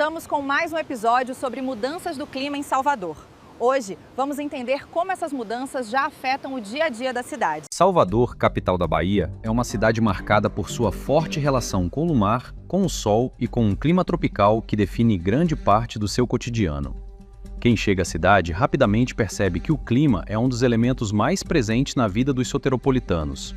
Voltamos com mais um episódio sobre mudanças do clima em Salvador. Hoje, vamos entender como essas mudanças já afetam o dia a dia da cidade. Salvador, capital da Bahia, é uma cidade marcada por sua forte relação com o mar, com o sol e com um clima tropical que define grande parte do seu cotidiano. Quem chega à cidade rapidamente percebe que o clima é um dos elementos mais presentes na vida dos soteropolitanos.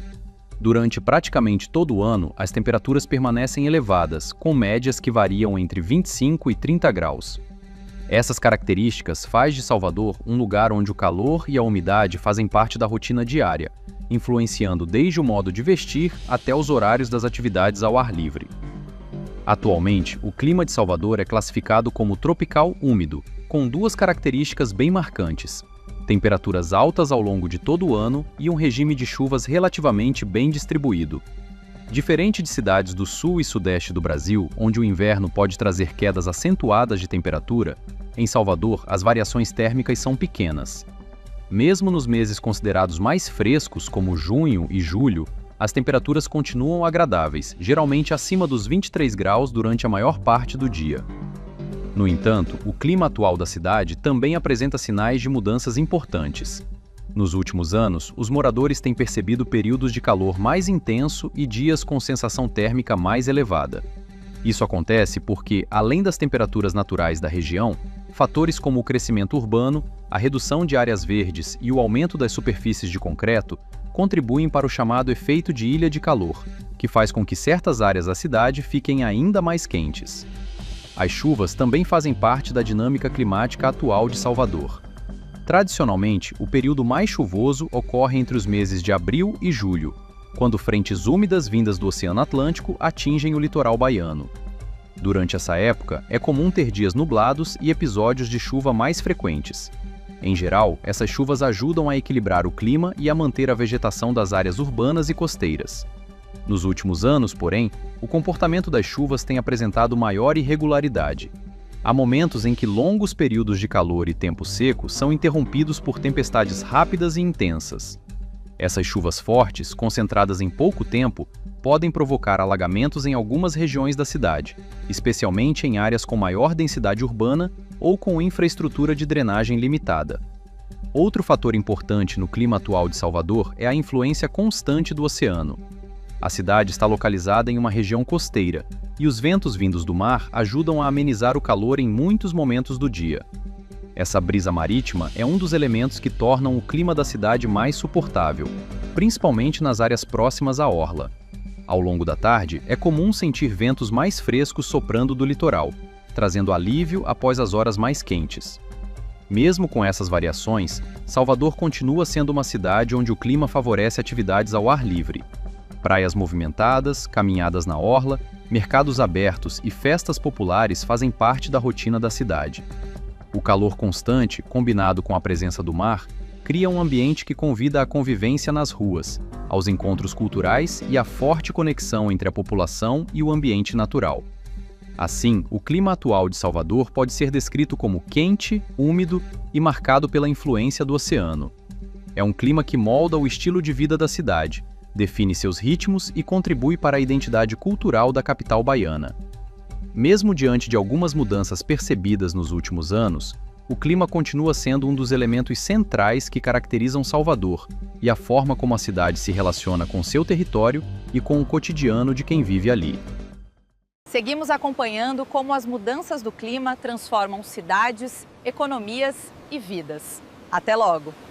Durante praticamente todo o ano, as temperaturas permanecem elevadas, com médias que variam entre 25 e 30 graus. Essas características faz de Salvador um lugar onde o calor e a umidade fazem parte da rotina diária, influenciando desde o modo de vestir até os horários das atividades ao ar livre. Atualmente, o clima de Salvador é classificado como tropical úmido, com duas características bem marcantes: temperaturas altas ao longo de todo o ano e um regime de chuvas relativamente bem distribuído. Diferente de cidades do sul e sudeste do Brasil, onde o inverno pode trazer quedas acentuadas de temperatura, em Salvador as variações térmicas são pequenas. Mesmo nos meses considerados mais frescos, como junho e julho, as temperaturas continuam agradáveis, geralmente acima dos 23 graus durante a maior parte do dia. No entanto, o clima atual da cidade também apresenta sinais de mudanças importantes. Nos últimos anos, os moradores têm percebido períodos de calor mais intenso e dias com sensação térmica mais elevada. Isso acontece porque, além das temperaturas naturais da região, fatores como o crescimento urbano, a redução de áreas verdes e o aumento das superfícies de concreto contribuem para o chamado efeito de ilha de calor, que faz com que certas áreas da cidade fiquem ainda mais quentes. As chuvas também fazem parte da dinâmica climática atual de Salvador. Tradicionalmente, o período mais chuvoso ocorre entre os meses de abril e julho, quando frentes úmidas vindas do Oceano Atlântico atingem o litoral baiano. Durante essa época, é comum ter dias nublados e episódios de chuva mais frequentes. Em geral, essas chuvas ajudam a equilibrar o clima e a manter a vegetação das áreas urbanas e costeiras. Nos últimos anos, porém, o comportamento das chuvas tem apresentado maior irregularidade. Há momentos em que longos períodos de calor e tempo seco são interrompidos por tempestades rápidas e intensas. Essas chuvas fortes, concentradas em pouco tempo, podem provocar alagamentos em algumas regiões da cidade, especialmente em áreas com maior densidade urbana ou com infraestrutura de drenagem limitada. Outro fator importante no clima atual de Salvador é a influência constante do oceano. A cidade está localizada em uma região costeira, e os ventos vindos do mar ajudam a amenizar o calor em muitos momentos do dia. Essa brisa marítima é um dos elementos que tornam o clima da cidade mais suportável, principalmente nas áreas próximas à orla. Ao longo da tarde, é comum sentir ventos mais frescos soprando do litoral, trazendo alívio após as horas mais quentes. Mesmo com essas variações, Salvador continua sendo uma cidade onde o clima favorece atividades ao ar livre. Praias movimentadas, caminhadas na orla, mercados abertos e festas populares fazem parte da rotina da cidade. O calor constante, combinado com a presença do mar, cria um ambiente que convida à convivência nas ruas, aos encontros culturais e à forte conexão entre a população e o ambiente natural. Assim, o clima atual de Salvador pode ser descrito como quente, úmido e marcado pela influência do oceano. É um clima que molda o estilo de vida da cidade, define seus ritmos e contribui para a identidade cultural da capital baiana. Mesmo diante de algumas mudanças percebidas nos últimos anos, o clima continua sendo um dos elementos centrais que caracterizam Salvador e a forma como a cidade se relaciona com seu território e com o cotidiano de quem vive ali. Seguimos acompanhando como as mudanças do clima transformam cidades, economias e vidas. Até logo!